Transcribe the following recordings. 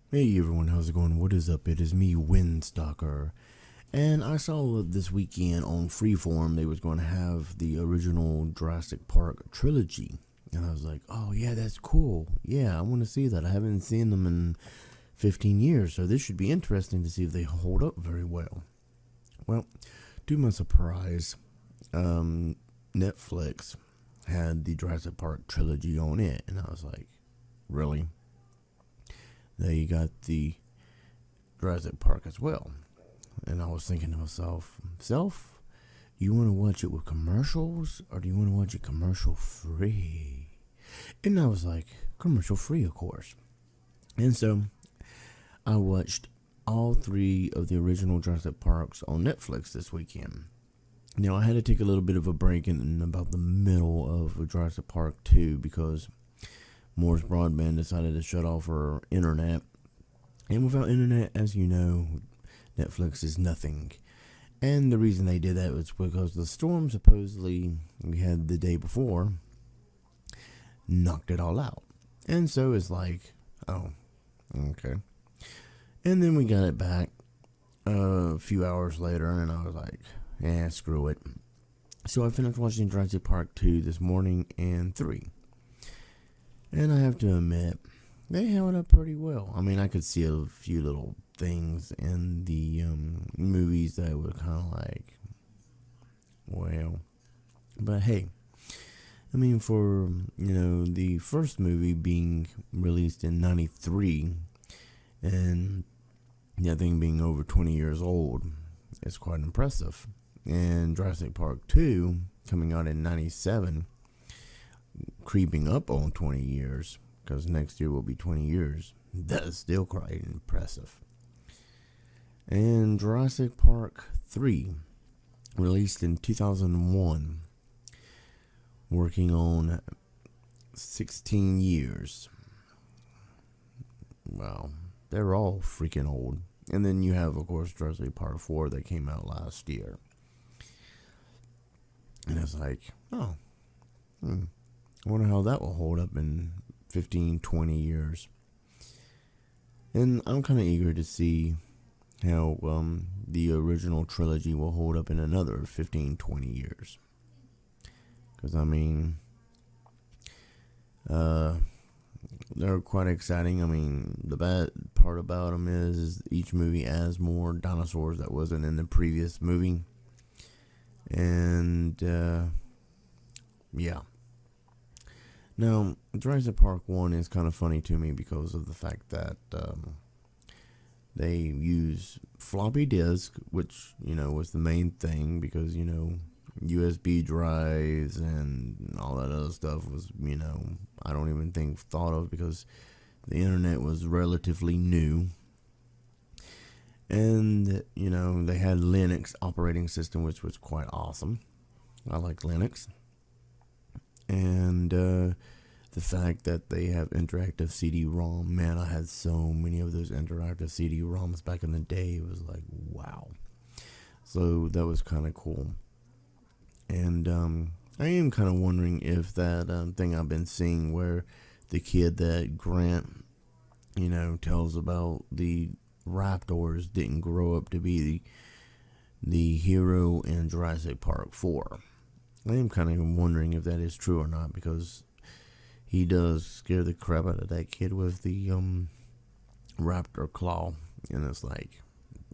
Hey everyone, how's it going? What is up? It is me, Windstalker. And I saw this weekend on Freeform they was going to have the original Jurassic Park Trilogy. And I was like, oh yeah, that's cool. Yeah, I want to see that. I haven't seen them in 15 years, so this should be interesting to see if they hold up very well. Well, to my surprise, Netflix had the Jurassic Park Trilogy on it. And I was like, really? They got the Jurassic Park as well. And I was thinking to myself, you want to watch it with commercials or do you want to watch it commercial free? And I was like, commercial free, of course. And so I watched all three of the original Jurassic Parks on Netflix this weekend. Now, I had to take a little bit of a break in about the middle of Jurassic Park 2 because Moore's Broadband decided to shut off her internet. And without internet, as you know, Netflix is nothing. And the reason they did that was because the storm supposedly we had the day before knocked it all out. And so it's like, oh, okay. And then we got it back a few hours later, and I was like, screw it. So I finished watching Jurassic Park 2 this morning and 3. And I have to admit, they held up pretty well. I mean, I could see a few little things in the movies that were kind of like, well, but hey, I mean, for, the first movie being released in 93 and that thing being over 20 years old, it's quite impressive. And Jurassic Park 2 coming out in 97, creeping up on 20 years, because next year will be 20 years. That is still quite impressive. And Jurassic Park 3, released in 2001, working on 16 years. Wow, they're all freaking old. And then you have, of course, Jurassic Park 4 that came out last year. And it's like, oh, I wonder how that will hold up in 15, 20 years. And I'm kind of eager to see how the original trilogy will hold up in another 15, 20 years. Because, I mean, they're quite exciting. I mean, the bad part about them is each movie adds more dinosaurs that wasn't in the previous movie. And, yeah. Now, Jurassic Park 1 is kind of funny to me because of the fact that they use floppy disk, which, was the main thing because, USB drives and all that other stuff was, I don't even think thought of because the internet was relatively new. And, they had Linux operating system, which was quite awesome. I like Linux. And the fact that they have interactive CD-ROM. Man, I had so many of those interactive CD-ROMs back in the day. It was like, wow. So that was kind of cool. And I am kind of wondering if that thing I've been seeing where the kid that Grant, tells about the raptors didn't grow up to be the hero in Jurassic Park 4. I am kind of wondering if that is true or not because he does scare the crap out of that kid with the raptor claw. And it's like,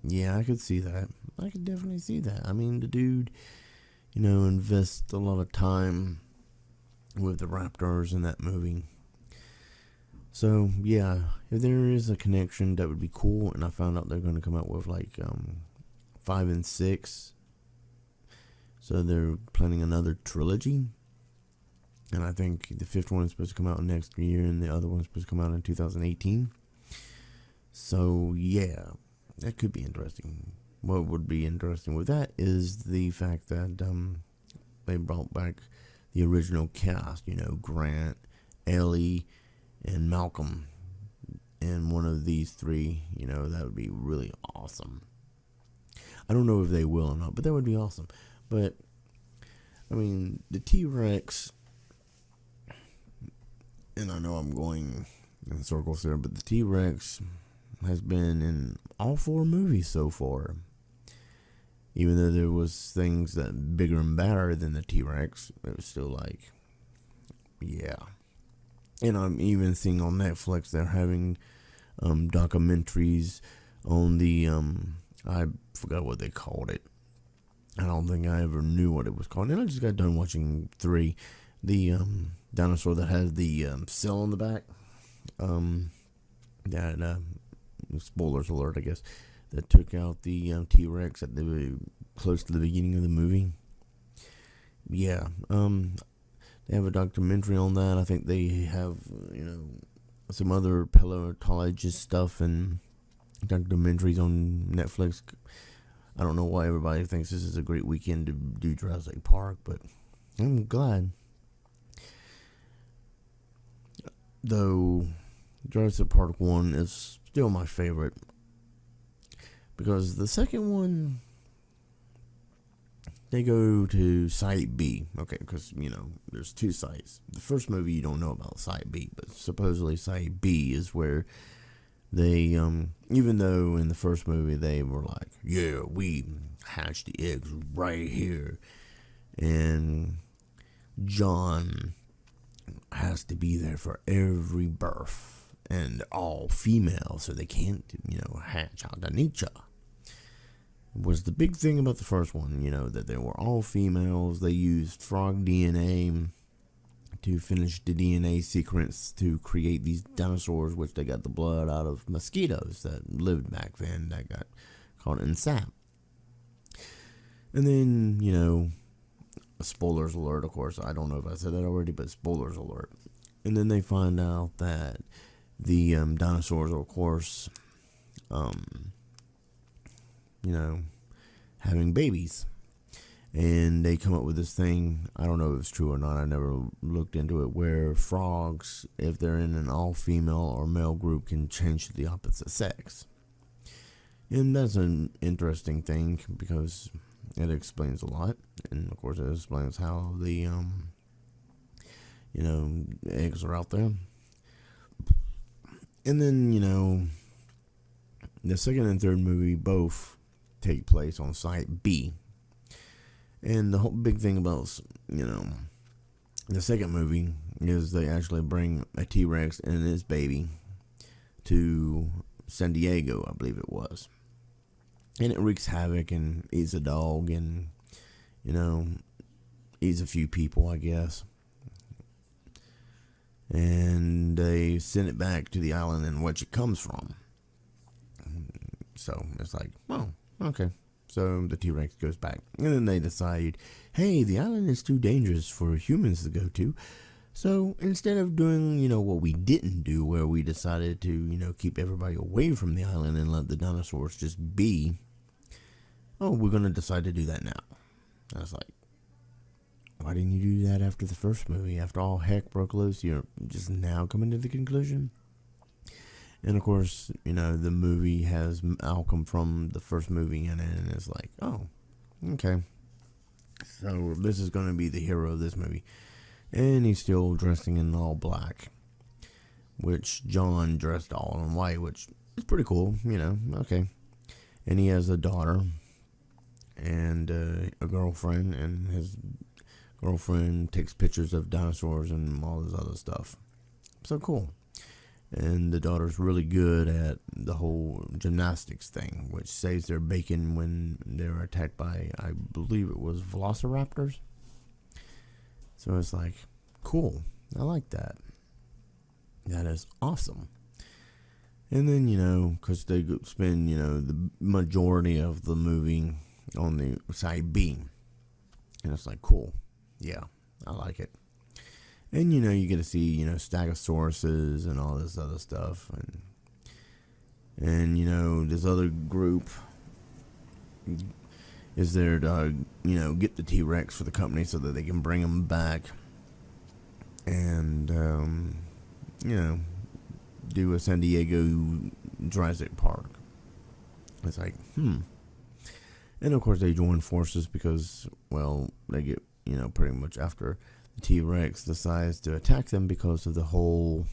yeah, I could see that. I could definitely see that. I mean, the dude, invests a lot of time with the raptors in that movie. So, yeah, if there is a connection, that would be cool. And I found out they're going to come out with like 5 and 6. So they're planning another trilogy. And I think the 5th one is supposed to come out next year and the other one's supposed to come out in 2018. So, yeah, that could be interesting. What would be interesting with that is the fact that they brought back the original cast, Grant, Ellie, and Malcolm. And one of these three, that would be really awesome. I don't know if they will or not, but that would be awesome. But, I mean, the T-Rex, and I know I'm going in circles here, but the T-Rex has been in all 4 movies so far. Even though there was things that bigger and badder than the T-Rex, it was still like, yeah. And I'm even seeing on Netflix they're having documentaries on the I forgot what they called it. I don't think I ever knew what it was called. And I just got done watching 3, the dinosaur that has the cell on the back. That spoilers alert, I guess, that took out the T-Rex at the close to the beginning of the movie. Yeah, they have a documentary on that. I think they have, some other paleontologist stuff and documentaries on Netflix. I don't know why everybody thinks this is a great weekend to do Jurassic Park, but I'm glad. Though Jurassic Park 1 is still my favorite, because the second one, they go to Site B. Okay, because, there's 2 sites. The first movie, you don't know about Site B, but supposedly Site B is where they, even though in the first movie they were like, yeah, we hatched the eggs right here, and John has to be there for every birth, and they're all female, so they can't, hatch out of nature. Was the big thing about the first one, that they were all females. They used frog DNA to finish the DNA sequence to create these dinosaurs, which they got the blood out of mosquitoes that lived back then that got caught in sap. And then, spoilers alert, of course. I don't know if I said that already, but spoilers alert. And then they find out that the dinosaurs are, of course, having babies. And they come up with this thing, I don't know if it's true or not, I never looked into it, where frogs, if they're in an all-female or male group, can change to the opposite sex. And that's an interesting thing, because it explains a lot. And, of course, it explains how the, eggs are out there. And then, the second and third movie both take place on Site B. And the whole big thing about, the second movie is they actually bring a T-Rex and its baby to San Diego, I believe it was. And it wreaks havoc and eats a dog and, eats a few people, I guess. And they send it back to the island in which it comes from. So it's like, oh, okay. So the T-Rex goes back. And then they decide, hey, the island is too dangerous for humans to go to. So instead of doing, what we didn't do, where we decided to, keep everybody away from the island and let the dinosaurs just be, we're going to decide to do that now. I was like, why didn't you do that after the first movie? After all heck broke loose, you're just now coming to the conclusion? And, of course, the movie has Malcolm from the first movie in it, and it's like, oh, okay. So this is going to be the hero of this movie. And he's still dressing in all black, which John dressed all in white, which is pretty cool, okay. And he has a daughter and a girlfriend, and his girlfriend takes pictures of dinosaurs and all this other stuff. So cool. And the daughter's really good at the whole gymnastics thing, which saves their bacon when they're attacked by, I believe it was velociraptors. So it's like, cool. I like that. That is awesome. And then, because they spend, the majority of the movie on the side B. And it's like, cool. Yeah, I like it. And, you get to see, Stegosauruses and all this other stuff. And this other group is there to, get the T-Rex for the company so that they can bring them back. And, do a San Diego Jurassic Park. It's like, And, of course, they join forces because, well, they get, pretty much after the T-Rex decides to attack them because of the whole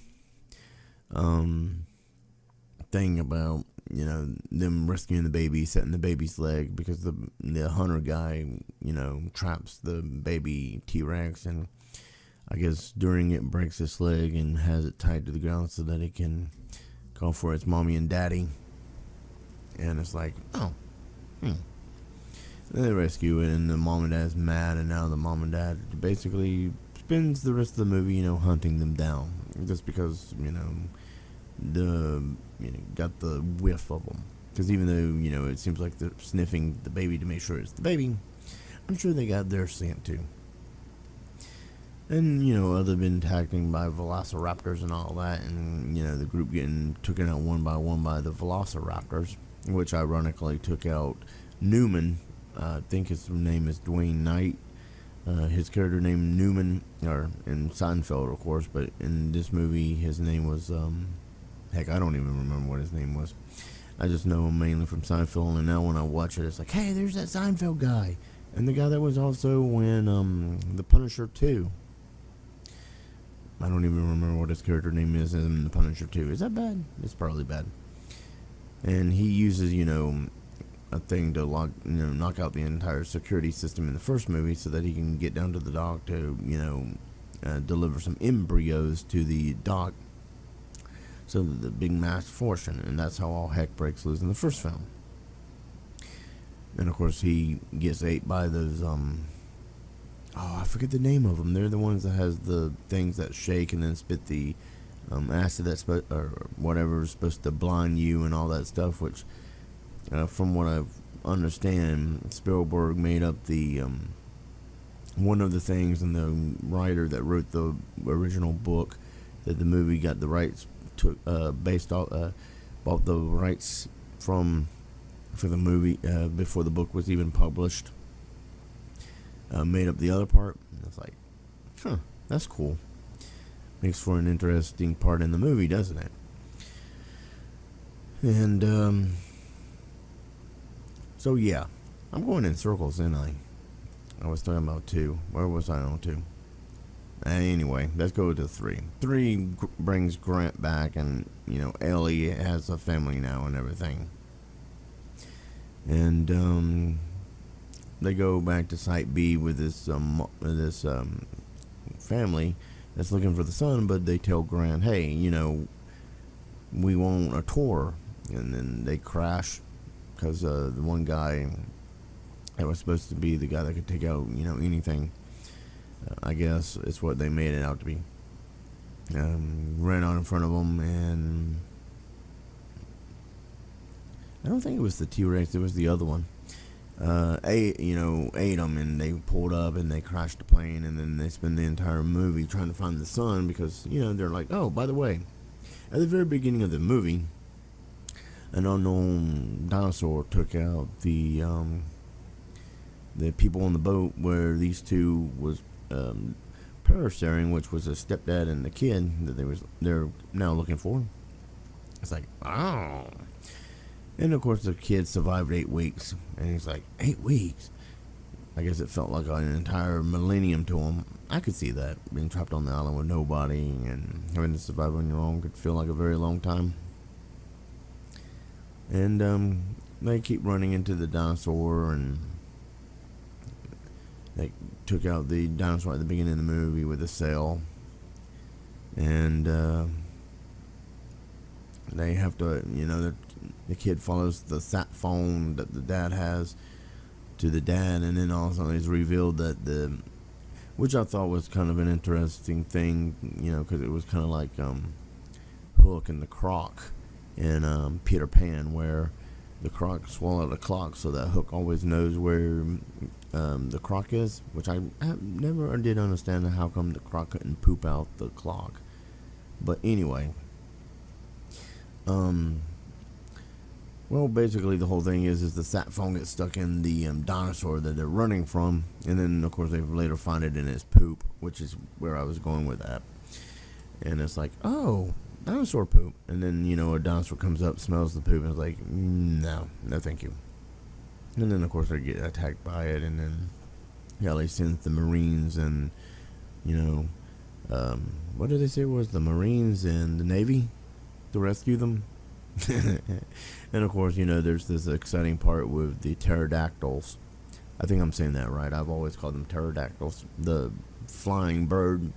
thing about them rescuing the baby, setting the baby's leg because the hunter guy traps the baby T-Rex, and I guess during it breaks its leg and has it tied to the ground so that it can call for its mommy and daddy. And it's like, oh, Then they rescue it, and the mom and dad's mad, and now the mom and dad basically spends the rest of the movie, hunting them down, just because got the whiff of them. Because even though it seems like they're sniffing the baby to make sure it's the baby, I'm sure they got their scent too. And other been attacked by velociraptors and all that, and the group getting taken out one by one by the velociraptors, which ironically took out Newman. I think his name is Dwayne Knight. His character named Newman, or in Seinfeld, of course, but in this movie, his name was, heck, I don't even remember what his name was. I just know him mainly from Seinfeld, and now when I watch it, it's like, hey, there's that Seinfeld guy. And the guy that was also in The Punisher 2. I don't even remember what his character name is in The Punisher 2. Is that bad? It's probably bad. And he uses, a thing to knock out the entire security system in the first movie so that he can get down to the dock to, deliver some embryos to the dock so that the big mass fortune, and that's how all heck breaks loose in the first film. And of course he gets ate by those, I forget the name of them. They're the ones that has the things that shake and then spit the acid that's or whatever is supposed to blind you and all that stuff, which from what I understand, Spielberg made up the one of the things, and the writer that wrote the original book that the movie got the rights to, bought the rights for the movie before the book was even published. Made up the other part. It's like, that's cool. Makes for an interesting part in the movie, doesn't it? And so yeah, I'm going in circles, ain't I? I was talking about 2. Where was I on 2? Anyway, let's go to 3. 3 brings Grant back, and Ellie has a family now and everything. And they go back to Site B with this family that's looking for the son, but they tell Grant, hey, we want a tour, and then they crash because the one guy that was supposed to be the guy that could take out anything, I guess it's what they made it out to be, ran out in front of them, and I don't think it was the T-Rex, it was the other one. Ate them, and they pulled up and they crashed the plane, and then they spend the entire movie trying to find the son because they're like, oh, by the way, at the very beginning of the movie, an unknown dinosaur took out the people on the boat where these two was parasailing, which was a stepdad and the kid that they're now looking for. It's like, oh. And of course the kid survived 8 weeks, and he's like, 8 weeks? I guess it felt like an entire millennium to him. I could see that, being trapped on the island with nobody and having to survive on your own could feel like a very long time. And they keep running into the dinosaur, and they took out the dinosaur at the beginning of the movie with a sail, and they have to, the kid follows the sat phone that the dad has to the dad, and then all of a sudden it's revealed that which I thought was kind of an interesting thing, because it was kind of like Hook and the Croc in Peter Pan, where the Croc swallowed a clock so that Hook always knows where the Croc is, which I never did understand how come the Croc couldn't poop out the clock. But anyway, well, basically the whole thing is the sat phone gets stuck in the dinosaur that they're running from, and then of course they later find it in his poop, which is where I was going with that. And it's like, oh, dinosaur poop, and then a dinosaur comes up, smells the poop, and is like, no thank you. And then of course they get attacked by it, and then they send the Marines and what did they say it was, the Marines and the Navy to rescue them? And of course, there's this exciting part with the pterodactyls. I think I'm saying that right. I've always called them pterodactyls. The flying bird,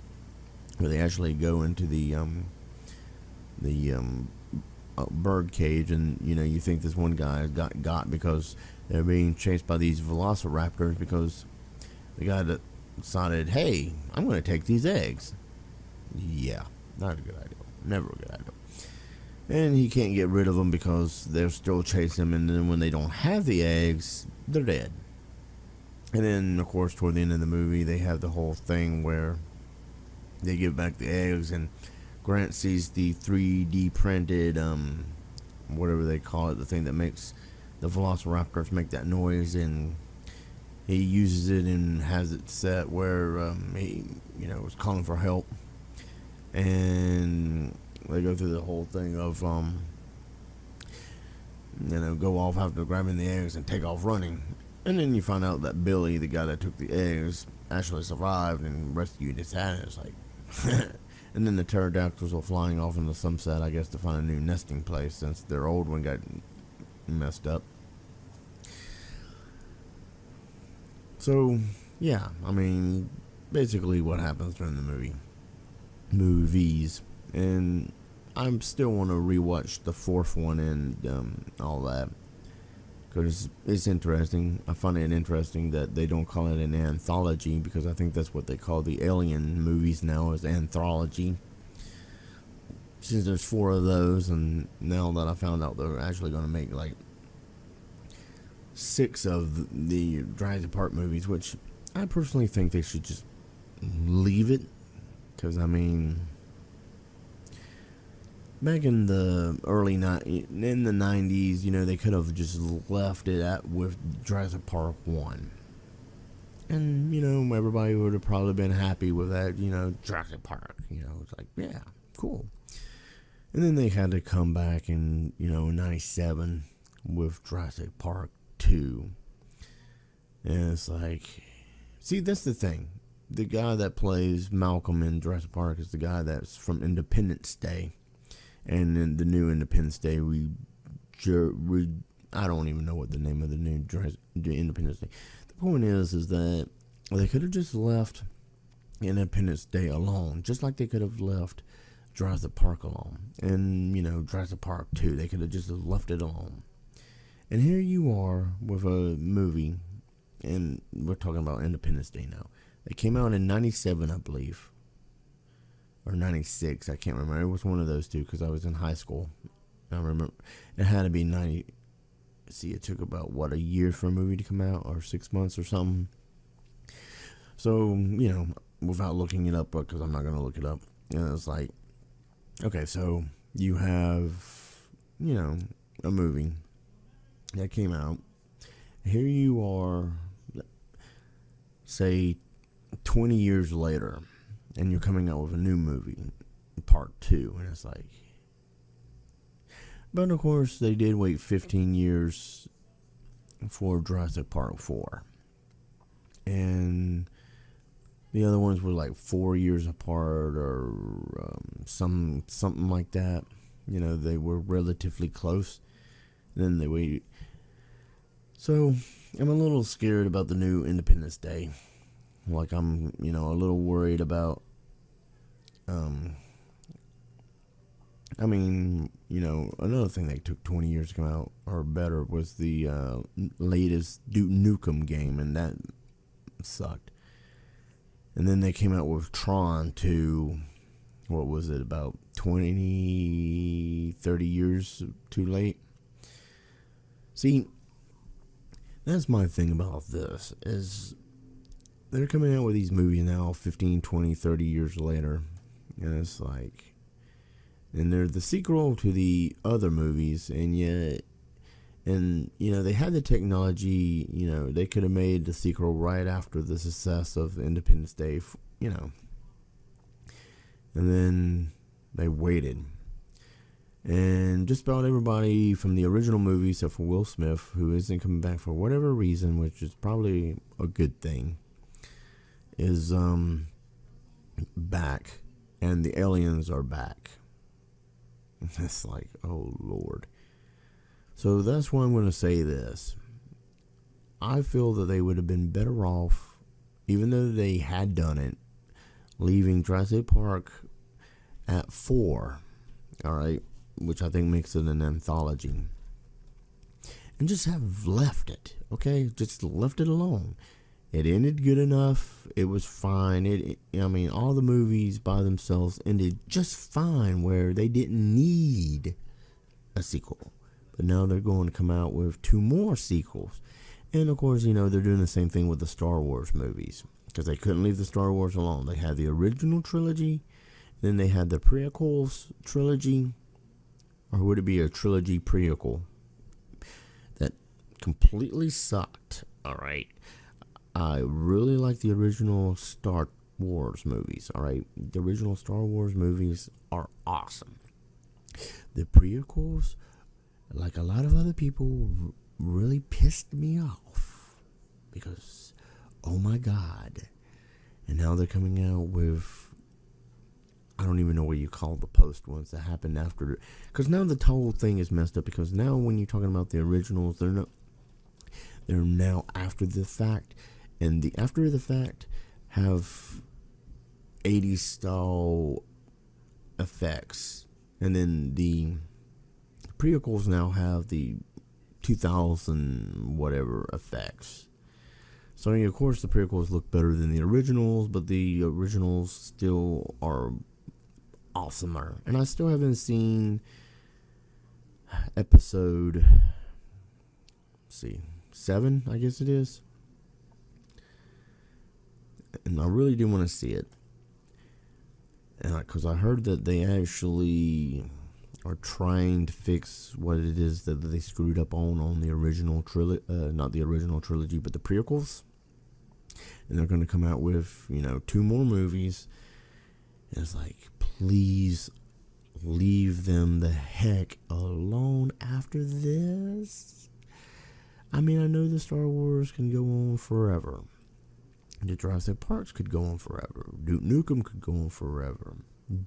where they actually go into the bird cage, and you think this one guy got because they're being chased by these velociraptors, because the guy that decided, hey, I'm going to take these eggs. Yeah, not a good idea. Never a good idea. And he can't get rid of them because they're still chasing him, and then when they don't have the eggs, they're dead. And then, of course, toward the end of the movie, they have the whole thing where they give back the eggs, and Grant sees the 3D printed, whatever they call it, the thing that makes the velociraptors make that noise, and he uses it and has it set where he, was calling for help. And they go through the whole thing of, go off after grabbing the eggs and take off running. And then you find out that Billy, the guy that took the eggs, actually survived and rescued his hat. It's like, and then the pterodactyls are flying off in the sunset, I guess, to find a new nesting place since their old one got messed up. So, yeah, I mean, basically what happens during the movies. And I still want to rewatch the fourth one and all that, because it's interesting. I find it interesting that they don't call it an anthology, because I think that's what they call the Alien movies now, is anthology. Since there's 4 of those, and now that I found out they're actually going to make like 6 of the Jurassic Park movies, which I personally think they should just leave it, because I mean, back in the in the 90s, they could have just left it with Jurassic Park 1. And, everybody would have probably been happy with that, Jurassic Park. It's like, yeah, cool. And then they had to come back in, 97 with Jurassic Park 2. And it's like, see, that's the thing. The guy that plays Malcolm in Jurassic Park is the guy that's from Independence Day. And in the new Independence Day, I don't even know what the name of the new Independence Day. The point is that they could have just left Independence Day alone, just like they could have left Jurassic Park alone. And, Jurassic Park 2, they could have just left it alone. And here you are with a movie, and we're talking about Independence Day now. It came out in 97, I believe. Or 96, I can't remember. It was one of those two, because I was in high school. I remember it had to be 90. See, it took about, a year for a movie to come out, or 6 months or something. So, without looking it up, because I'm not going to look it up, it's like, okay, so you have, a movie that came out. Here you are, say, 20 years later, and you're coming out with a new movie, part 2, and it's like, but of course they did wait 15 years for Jurassic Park 4, and the other ones were like 4 years apart, or something like that. They were relatively close. And then they waited. So I'm a little scared about the new Independence Day. Like, I'm, a little worried about, another thing that took 20 years to come out, or better, was the latest Duke Nukem game, and that sucked. And then they came out with Tron 2, what was it, about 20, 30 years too late? See, that's my thing about this, is they're coming out with these movies now 15, 20, 30 years later, and it's like, and they're the sequel to the other movies, and yet, and they had the technology, they could have made the sequel right after the success of Independence Day, and then they waited. And just about everybody from the original movie, except for Will Smith, who isn't coming back for whatever reason, which is probably a good thing, is back, and the aliens are back. It's like, oh Lord. So that's why I'm going to say this. I feel that they would have been better off, even though they had done it, leaving Jurassic Park at 4, alright, which I think makes it an anthology, and just have left it, okay, just left it alone. It ended good enough, it was fine, all the movies by themselves ended just fine, where they didn't need a sequel, but now they're going to come out with 2 more sequels, and of course, they're doing the same thing with the Star Wars movies, because they couldn't leave the Star Wars alone. They had the original trilogy, then they had the prequels trilogy, or would it be a trilogy prequel, that completely sucked, alright. I really like the original Star Wars movies, alright. The original Star Wars movies are awesome. The prequels, like a lot of other people, really pissed me off, because, oh my God. And now they're coming out with, I don't even know what you call the post ones that happened after, because now the whole thing is messed up, because now when you're talking about the originals, they're now after the fact, and the after the fact have 80s style effects, and then the prequels now have the 2000 whatever effects. So of course the prequels look better than the originals, but the originals still are awesomer. And I still haven't seen episode 7, I guess it is. And I really do want to see it. And because I heard that they actually are trying to fix what it is that they screwed up on the original trilogy, not the original trilogy, but the prequels. And they're going to come out with, 2 more movies. And it's like, please leave them the heck alone after this. I know the Star Wars can go on forever. The Jurassic Parks could go on forever. Duke Nukem could go on forever.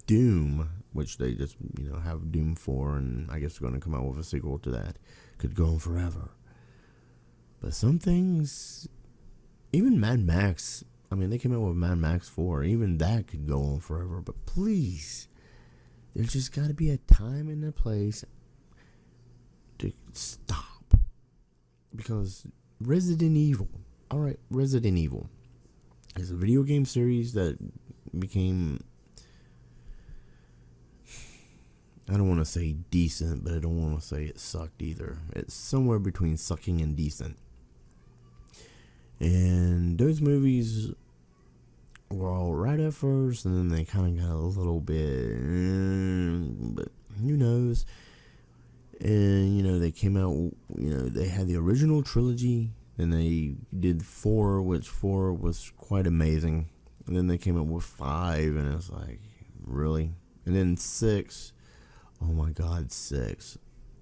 Doom, which they just, have Doom 4, and I guess they're going to come out with a sequel to that, could go on forever. But some things, even Mad Max, they came out with Mad Max 4, even that could go on forever. But please, there's just got to be a time and a place to stop. Because Resident Evil, Resident Evil is a video game series that became, I don't want to say decent, but I don't want to say it sucked either. It's somewhere between sucking and decent. And those movies were all right at first, and then they kind of got a little bit, but who knows. And, they came out, they had the original trilogy, and they did 4, which 4 was quite amazing. And then they came up with 5, and it's like, really? And then 6, oh my God, 6.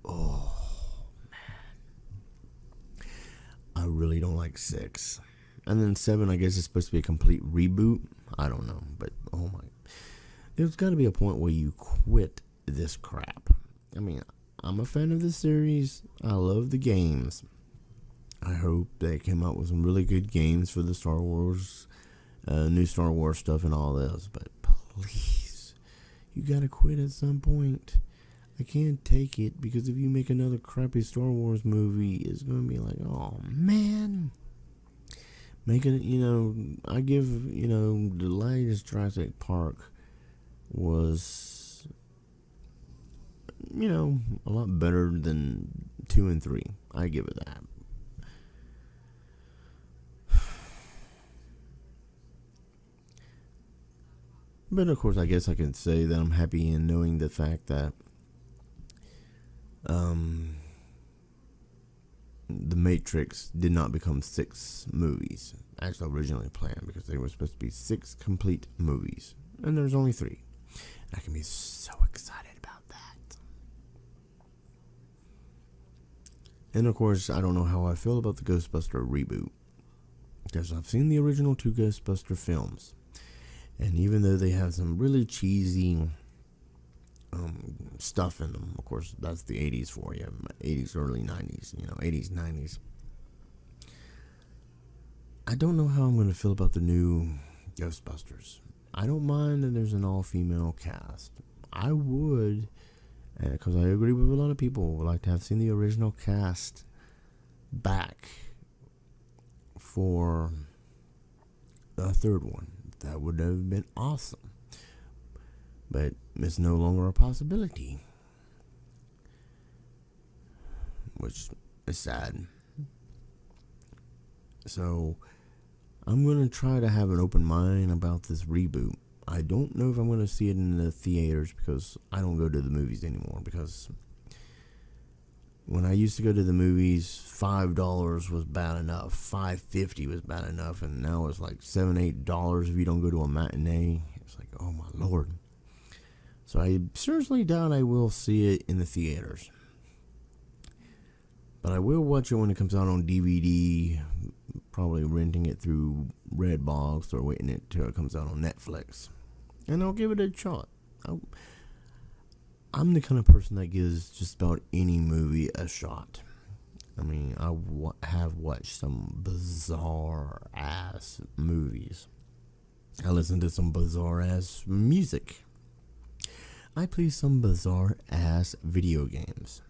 Oh, man. I really don't like 6. And then 7, I guess, is supposed to be a complete reboot. I don't know, but oh my. There's got to be a point where you quit this crap. I'm a fan of the series. I love the games. I hope they came out with some really good games for the Star Wars, new Star Wars stuff and all this. But please, you gotta quit at some point. I can't take it, because if you make another crappy Star Wars movie, it's gonna be like, oh man. Making it, I give, the latest Jurassic Park was, a lot better than 2 and 3. I give it that. But of course, I guess I can say that I'm happy in knowing the fact that The Matrix did not become 6 movies as originally planned, because they were supposed to be 6 complete movies, and there's only 3. I can be so excited about that. And of course, I don't know how I feel about the Ghostbuster reboot, because I've seen the original 2 Ghostbuster films, and even though they have some really cheesy stuff in them. Of course, that's the 80s for you. 80s, early 90s, 80s, 90s. I don't know how I'm going to feel about the new Ghostbusters. I don't mind that there's an all-female cast. I would, because I agree with a lot of people, would like to have seen the original cast back for a third one. That would have been awesome. But it's no longer a possibility, which is sad. So I'm going to try to have an open mind about this reboot. I don't know if I'm going to see it in the theaters because I don't go to the movies anymore. Because when I used to go to the movies, $5 was bad enough, $5.50 was bad enough, and now it's like $7, $8 if you don't go to a matinee. It's like, oh my Lord. So I seriously doubt I will see it in the theaters. But I will watch it when it comes out on DVD, probably renting it through Redbox or waiting until it comes out on Netflix. And I'll give it a shot. I'm the kind of person that gives just about any movie a shot. I mean, I have watched some bizarre-ass movies. I listen to some bizarre-ass music. I play some bizarre-ass video games.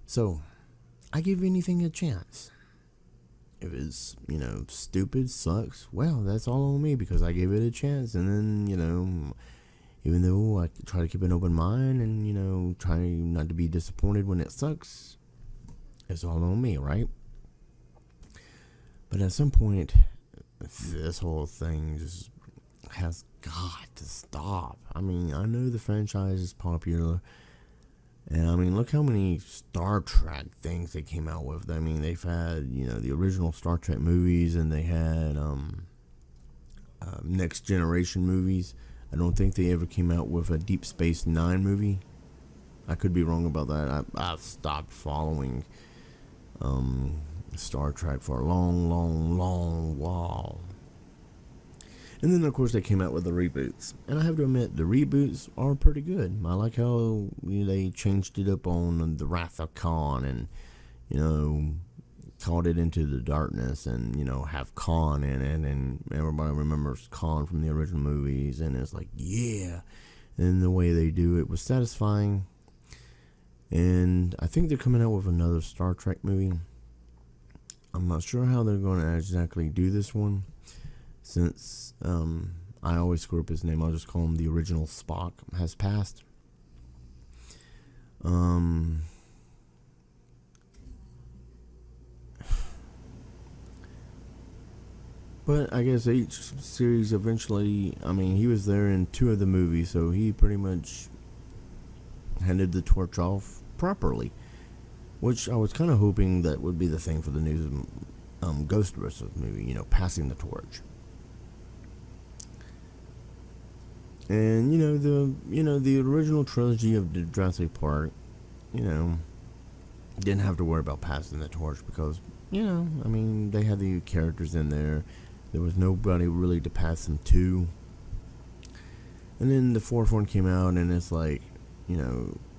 So, I give anything a chance. If it's, stupid, sucks, well, that's all on me because I gave it a chance. And then, even though I try to keep an open mind and, try not to be disappointed when it sucks, it's all on me, right? But at some point, this whole thing just has got to stop. I mean, I know the franchise is popular. And I mean, look how many Star Trek things they came out with. I mean, they've had, the original Star Trek movies, and they had Next Generation movies. I don't think they ever came out with a Deep Space Nine movie. I could be wrong about that. I've stopped following Star Trek for a long, long, long while. And then, of course, they came out with the reboots. And I have to admit, the reboots are pretty good. I like how they changed it up on the Wrath of Khan and, called it Into the Darkness and, have Khan in it. And everybody remembers Khan from the original movies. And it's like, yeah. And the way they do it was satisfying. And I think they're coming out with another Star Trek movie. I'm not sure how they're going to exactly do this one. Since I always screw up his name, I'll just call him the original Spock, has passed. But I guess each series eventually, he was there in 2 of the movies, so he pretty much handed the torch off properly. Which I was kind of hoping that would be the thing for the new Ghostbusters movie, passing the torch. And the original trilogy of the Jurassic Park, didn't have to worry about passing the torch because they had the characters in there. There was nobody really to pass them to. And then the 4th one came out, and it's like,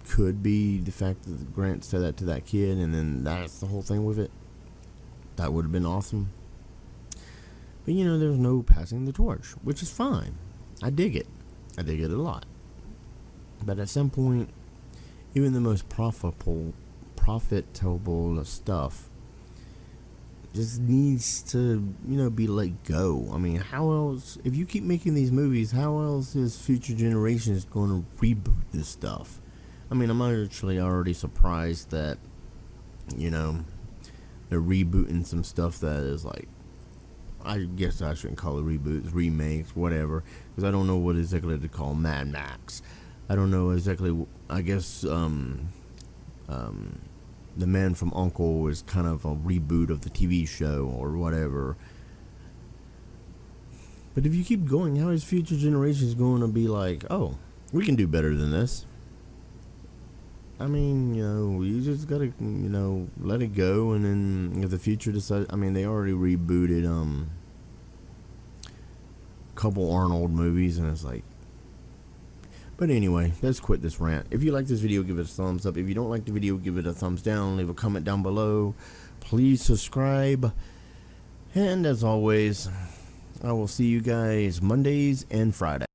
could be the fact that Grant said that to that kid, and then that's the whole thing with it. That would have been awesome. But there's no passing the torch, which is fine. I dig it. I dig it a lot. But at some point, even the most profitable stuff just needs to, be let go. I mean, how else, if you keep making these movies, how else is future generations going to reboot this stuff? I mean, I'm actually already surprised that, they're rebooting some stuff that is like, I guess I shouldn't call it reboots, remakes, whatever, because I don't know what exactly to call Mad Max. I don't know exactly, I guess, The Man from U.N.C.L.E. is kind of a reboot of the TV show or whatever. But if you keep going, how is future generations going to be like, oh, we can do better than this? I mean, you just gotta, let it go, and then if the future decides, they already rebooted, a couple Arnold movies, and it's like, But anyway, let's quit this rant. If you like this video, give it a thumbs up. If you don't like the video, give it a thumbs down. Leave a comment down below. Please subscribe. And as always, I will see you guys Mondays and Fridays.